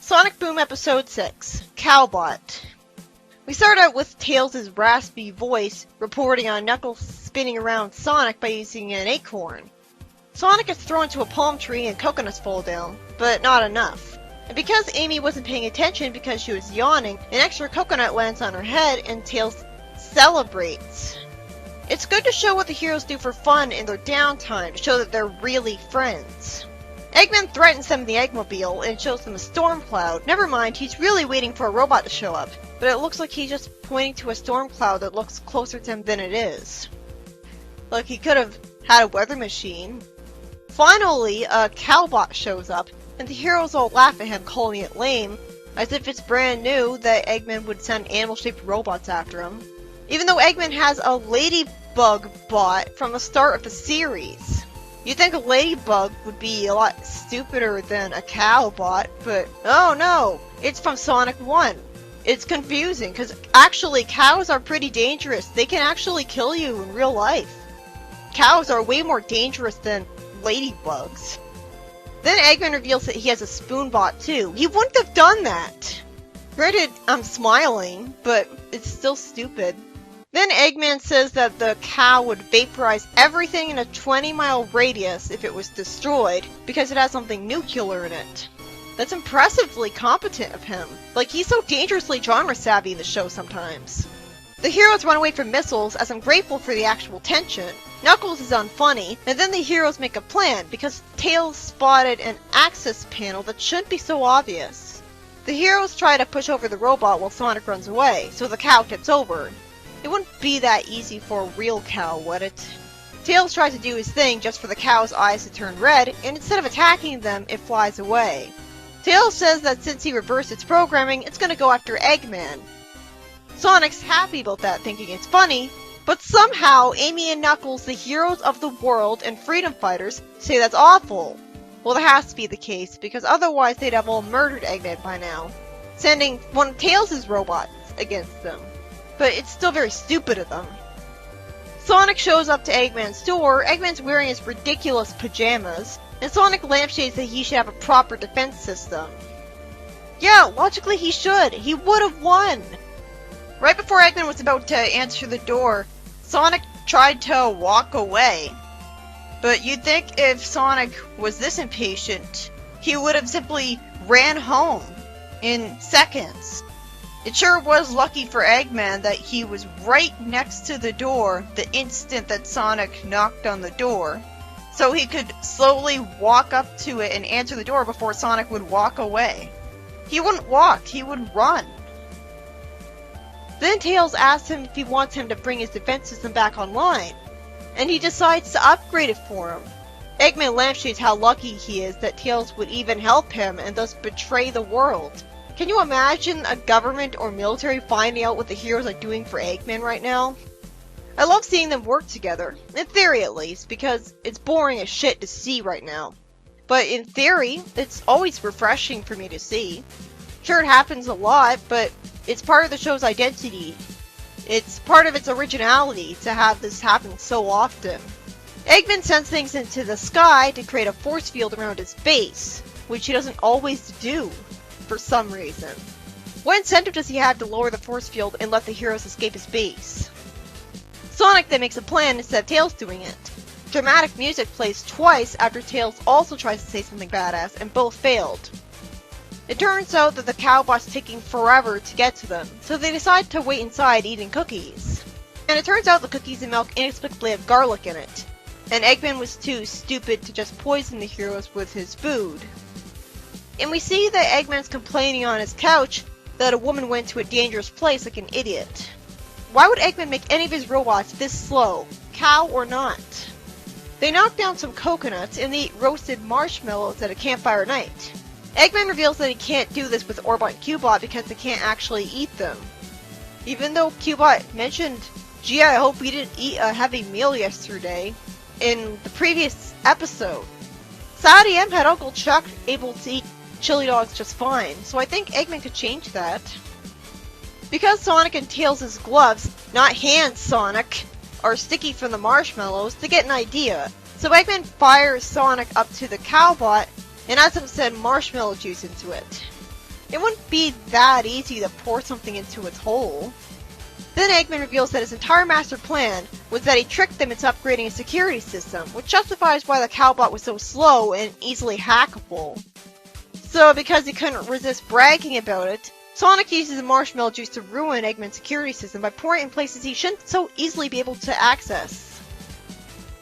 Sonic Boom Episode 6, Cowbot. We start out with Tails' raspy voice reporting on Knuckles spinning around Sonic by using an acorn. Sonic is thrown to a palm tree and coconuts fall down, but not enough. And because Amy wasn't paying attention because she was yawning, an extra coconut lands on her head and Tails celebrates. It's good to show what the heroes do for fun in their downtime to show that they're really friends. Eggman threatens them in the Eggmobile and shows them a storm cloud. Never mind, he's really waiting for a robot to show up, but it looks like he's just pointing to a storm cloud that looks closer to him than it is. Like he could have had a weather machine. Finally, a Cowbot shows up, and the heroes all laugh at him, calling it lame, as if it's brand new that Eggman would send animal-shaped robots after him. Even though Eggman has a ladybug bot from the start of the series. You'd think a ladybug would be a lot stupider than a cow bot, but oh no, it's from Sonic 1. It's confusing, because actually cows are pretty dangerous. They can actually kill you in real life. Cows are way more dangerous than ladybugs. Then Eggman reveals that he has a spoon bot too. He wouldn't have done that! Granted, I'm smiling, but it's still stupid. Then Eggman says that the cow would vaporize everything in a 20-mile radius if it was destroyed, because it has something nuclear in it. That's impressively competent of him. Like, he's so dangerously genre-savvy in the show sometimes. The heroes run away from missiles, as I'm grateful for the actual tension. Knuckles is unfunny, and then the heroes make a plan, because Tails spotted an access panel that shouldn't be so obvious. The heroes try to push over the robot while Sonic runs away, so the cow tips over. It wouldn't be that easy for a real cow, would it? Tails tries to do his thing just for the cow's eyes to turn red, and instead of attacking them, it flies away. Tails says that since he reversed its programming, it's gonna go after Eggman. Sonic's happy about that, thinking it's funny, but somehow Amy and Knuckles, the heroes of the world and freedom fighters, say that's awful. Well, that has to be the case, because otherwise they'd have all murdered Eggman by now, sending one of Tails' robots against them. But it's still very stupid of them. Sonic shows up to Eggman's door. Eggman's wearing his ridiculous pajamas, and Sonic lampshades that he should have a proper defense system. Yeah, logically he should. He would have won. Right before Eggman was about to answer the door, Sonic tried to walk away. But you'd think if Sonic was this impatient, he would have simply ran home in seconds. It sure was lucky for Eggman that he was right next to the door the instant that Sonic knocked on the door, so he could slowly walk up to it and answer the door before Sonic would walk away. He wouldn't walk, he would run. Then Tails asks him if he wants him to bring his defense system back online, and he decides to upgrade it for him. Eggman lampshades how lucky he is that Tails would even help him and thus betray the world. Can you imagine a government or military finding out what the heroes are doing for Eggman right now? I love seeing them work together, in theory at least, because it's boring as shit to see right now. But in theory, it's always refreshing for me to see. Sure, it happens a lot, but it's part of the show's identity. It's part of its originality to have this happen so often. Eggman sends things into the sky to create a force field around his base, which he doesn't always do. For some reason. What incentive does he have to lower the force field and let the heroes escape his base? Sonic then makes a plan instead of Tails doing it. Dramatic music plays twice after Tails also tries to say something badass, and both failed. It turns out that the Cowbot's taking forever to get to them, so they decide to wait inside eating cookies. And it turns out the cookies and milk inexplicably have garlic in it, and Eggman was too stupid to just poison the heroes with his food. And we see that Eggman's complaining on his couch that a woman went to a dangerous place like an idiot. Why would Eggman make any of his robots this slow, cow or not? They knock down some coconuts and they eat roasted marshmallows at a campfire night. Eggman reveals that he can't do this with Orbot and Cubot because they can't actually eat them. Even though Cubot mentioned, gee, I hope we didn't eat a heavy meal yesterday in the previous episode. Sadie M had Uncle Chuck able to eat chili dogs just fine, so I think Eggman could change that. Because Sonic and Tails' gloves, not hands Sonic, are sticky from the marshmallows, they get an idea. So Eggman fires Sonic up to the Cowbot and has him send marshmallow juice into it. It wouldn't be that easy to pour something into its hole. Then Eggman reveals that his entire master plan was that he tricked them into upgrading a security system, which justifies why the Cowbot was so slow and easily hackable. So because he couldn't resist bragging about it, Sonic uses the marshmallow juice to ruin Eggman's security system by pouring it in places he shouldn't so easily be able to access.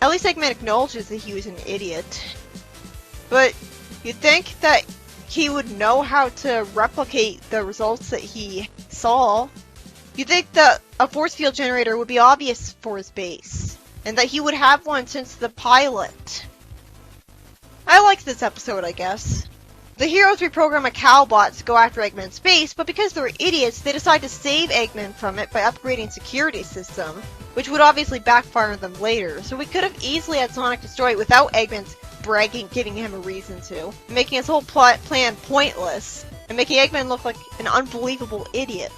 At least Eggman acknowledges that he was an idiot. But you'd think that he would know how to replicate the results that he saw. You'd think that a force field generator would be obvious for his base, and that he would have one since the pilot. I liked this episode, I guess. The heroes reprogram a Cowbot to go after Eggman's base, but because they're idiots, they decide to save Eggman from it by upgrading security system, which would obviously backfire on them later, so we could have easily had Sonic destroy it without Eggman's bragging, giving him a reason to, making his whole plan pointless, and making Eggman look like an unbelievable idiot.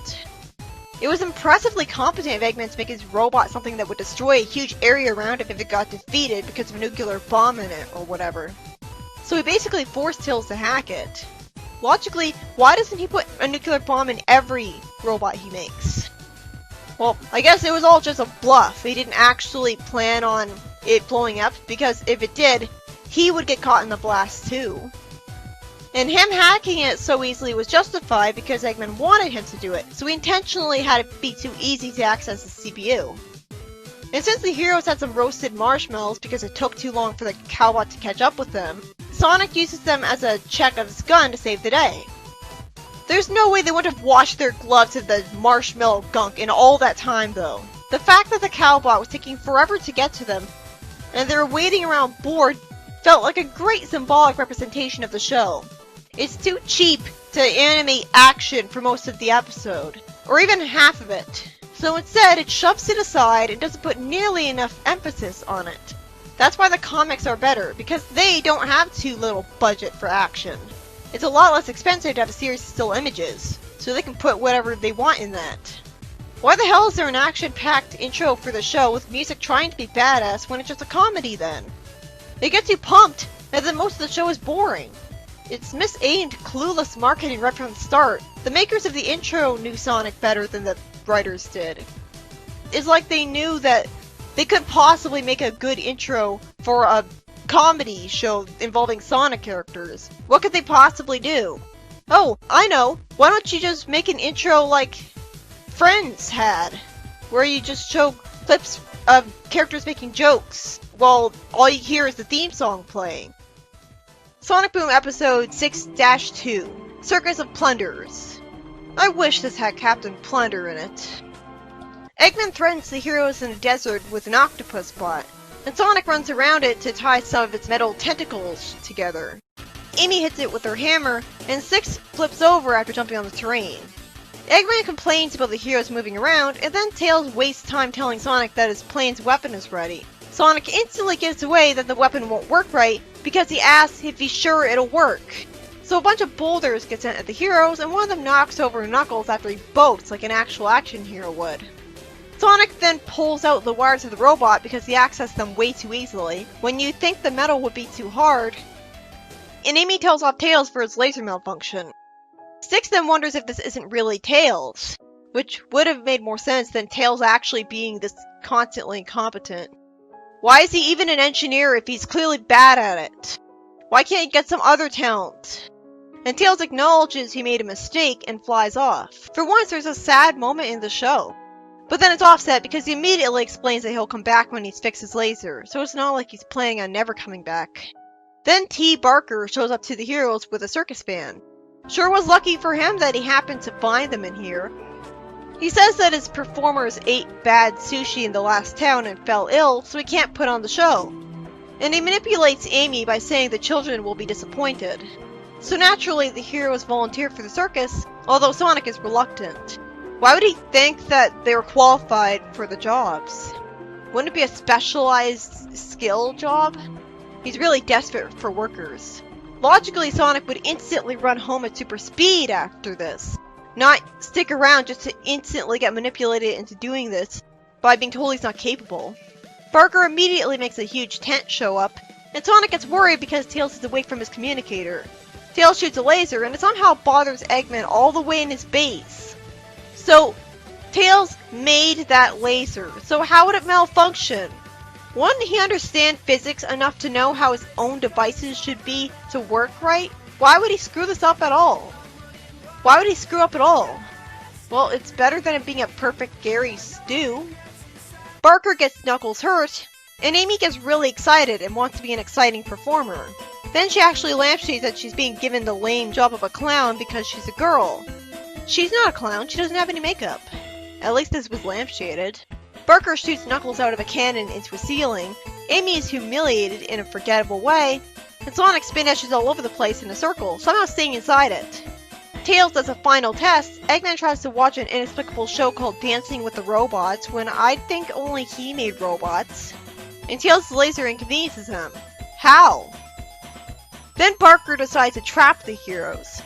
It was impressively competent of Eggman to make his robot something that would destroy a huge area around him if it got defeated because of a nuclear bomb in it, or whatever. So he basically forced Tails to hack it. Logically, why doesn't he put a nuclear bomb in every robot he makes? Well, I guess it was all just a bluff. He didn't actually plan on it blowing up, because if it did, he would get caught in the blast too. And him hacking it so easily was justified because Eggman wanted him to do it, so he intentionally had it be too easy to access the CPU. And since the heroes had some roasted marshmallows because it took too long for the Cowbot to catch up with them, Sonic uses them as a check of his gun to save the day. There's no way they wouldn't have washed their gloves of the marshmallow gunk in all that time though. The fact that the Cowbot was taking forever to get to them, and they were waiting around bored, felt like a great symbolic representation of the show. It's too cheap to animate action for most of the episode, or even half of it. So instead, it shoves it aside and doesn't put nearly enough emphasis on it. That's why the comics are better, because they don't have too little budget for action. It's a lot less expensive to have a series of still images, so they can put whatever they want in that. Why the hell is there an action-packed intro for the show with music trying to be badass when it's just a comedy then? It gets you pumped, and then most of the show is boring. It's misaimed, clueless marketing right from the start. The makers of the intro knew Sonic better than the writers did. It's like they knew that they couldn't possibly make a good intro for a comedy show involving Sonic characters. What could they possibly do? Oh, I know. Why don't you just make an intro like Friends had, where you just show clips of characters making jokes while all you hear is the theme song playing. Sonic Boom Episode 6-2, Circus of Plunders. I wish this had Captain Plunder in it. Eggman threatens the heroes in the desert with an octopus bot, and Sonic runs around it to tie some of its metal tentacles together. Amy hits it with her hammer, and Six flips over after jumping on the terrain. Eggman complains about the heroes moving around, and then Tails wastes time telling Sonic that his plane's weapon is ready. Sonic instantly gives away that the weapon won't work right, because he asks if he's sure it'll work. So a bunch of boulders get sent at the heroes, and one of them knocks over Knuckles after he bolts like an actual action hero would. Sonic then pulls out the wires of the robot because he accessed them way too easily, when you'd think the metal would be too hard. And Amy tells off Tails for his laser malfunction. Six then wonders if this isn't really Tails, which would have made more sense than Tails actually being this constantly incompetent. Why is he even an engineer if he's clearly bad at it? Why can't he get some other talent? And Tails acknowledges he made a mistake and flies off. For once, there's a sad moment in the show. But then it's offset because he immediately explains that he'll come back when he's fixed his laser, so it's not like he's planning on never coming back. Then T. Barker shows up to the heroes with a circus band. Sure was lucky for him that he happened to find them in here. He says that his performers ate bad sushi in the last town and fell ill, so he can't put on the show. And he manipulates Amy by saying the children will be disappointed. So naturally, the heroes volunteer for the circus, although Sonic is reluctant. Why would he think that they were qualified for the jobs? Wouldn't it be a specialized skill job? He's really desperate for workers. Logically, Sonic would instantly run home at super speed after this, not stick around just to instantly get manipulated into doing this by being told he's not capable. Barker immediately makes a huge tent show up, and Sonic gets worried because Tails is away from his communicator. Tails shoots a laser, and it somehow bothers Eggman all the way in his base. So, Tails made that laser, so how would it malfunction? Wouldn't he understand physics enough to know how his own devices should be to work right? Why would he screw this up at all? Why would he screw up at all? Well, it's better than it being a perfect Gary stew. Barker gets Knuckles hurt, and Amy gets really excited and wants to be an exciting performer. Then she actually lampshades that she's being given the lame job of a clown because she's a girl. She's not a clown, she doesn't have any makeup. At least this was lampshaded. Barker shoots Knuckles out of a cannon into a ceiling, Amy is humiliated in a forgettable way, and Sonic spin dashes all over the place in a circle, somehow staying inside it. Tails does a final test. Eggman tries to watch an inexplicable show called Dancing with the Robots when I think only he made robots. And Tails' laser inconveniences him. How? Then Barker decides to trap the heroes.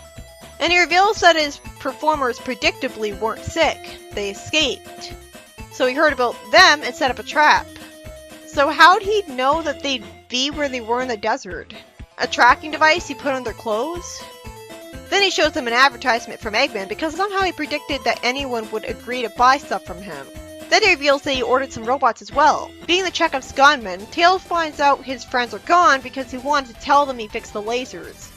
And he reveals that his performers predictably weren't sick. They escaped. So he heard about them and set up a trap. So how'd he know that they'd be where they were in the desert? A tracking device he put on their clothes? Then he shows them an advertisement from Eggman because somehow he predicted that anyone would agree to buy stuff from him. Then he reveals that he ordered some robots as well. Being the Chekhov's gunman, Tails finds out his friends are gone because he wanted to tell them he fixed the lasers.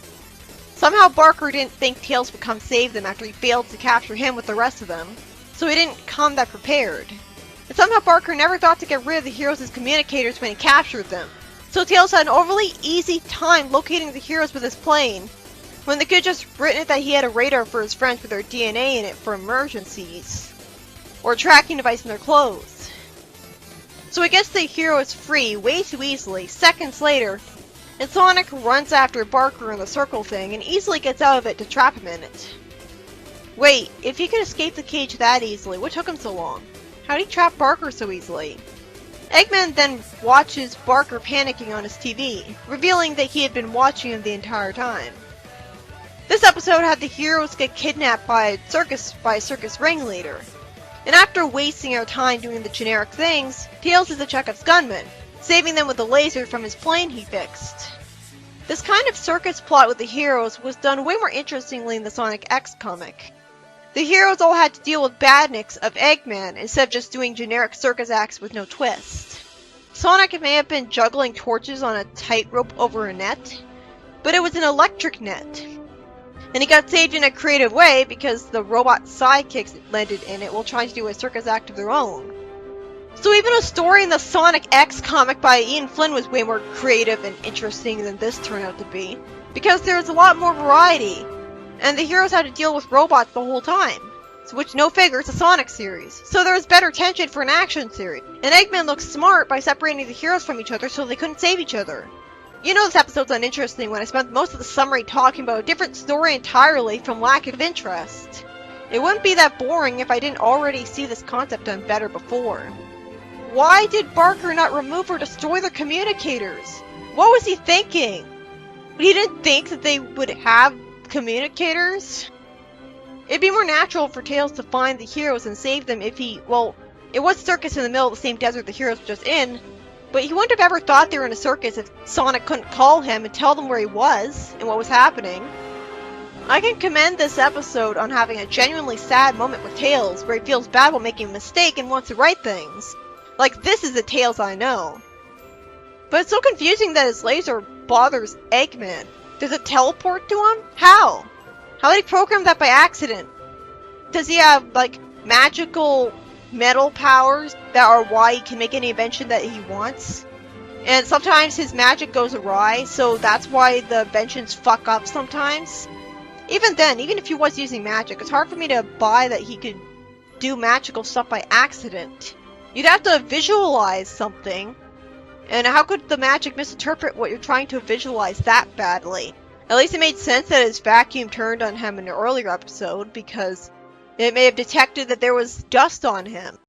Somehow Barker didn't think Tails would come save them after he failed to capture him with the rest of them, so he didn't come that prepared. And somehow Barker never thought to get rid of the heroes as communicators when he captured them. So Tails had an overly easy time locating the heroes with his plane, when they could just written it that he had a radar for his friends with their DNA in it for emergencies. Or a tracking device in their clothes. So he gets the heroes free way too easily, seconds later, and Sonic runs after Barker in the circle thing and easily gets out of it to trap him in it. Wait, if he could escape the cage that easily, what took him so long? How did he trap Barker so easily? Eggman then watches Barker panicking on his TV, revealing that he had been watching him the entire time. This episode had the heroes get kidnapped by a circus ringleader. And after wasting our time doing the generic things, Tails is the Chekhov's gunman, saving them with a laser from his plane he fixed. This kind of circus plot with the heroes was done way more interestingly in the Sonic X comic. The heroes all had to deal with badniks of Eggman instead of just doing generic circus acts with no twist. Sonic may have been juggling torches on a tightrope over a net, but it was an electric net. And he got saved in a creative way because the robot sidekicks landed in it while trying to do a circus act of their own. So even a story in the Sonic X comic by Ian Flynn was way more creative and interesting than this turned out to be, because there was a lot more variety, and the heroes had to deal with robots the whole time, which no figures a Sonic series, so there was better tension for an action series. And Eggman looked smart by separating the heroes from each other so they couldn't save each other. You know this episode's uninteresting when I spent most of the summary talking about a different story entirely from lack of interest. It wouldn't be that boring if I didn't already see this concept done better before. Why did Barker not remove or destroy the communicators? What was he thinking? He didn't think that they would have communicators? It'd be more natural for Tails to find the heroes and save them if he, well, it was circus in the middle of the same desert the heroes were just in, but he wouldn't have ever thought they were in a circus if Sonic couldn't call him and tell them where he was and what was happening. I can commend this episode on having a genuinely sad moment with Tails where he feels bad while making a mistake and wants to right things. Like, this is the Tails I know. But it's so confusing that his laser bothers Eggman. Does it teleport to him? How? How did he program that by accident? Does he have, like, magical metal powers that are why he can make any invention that he wants? And sometimes his magic goes awry, so that's why the inventions fuck up sometimes? Even then, even if he was using magic, it's hard for me to buy that he could do magical stuff by accident. You'd have to visualize something, and how could the magic misinterpret what you're trying to visualize that badly? At least it made sense that his vacuum turned on him in an earlier episode, because it may have detected that there was dust on him.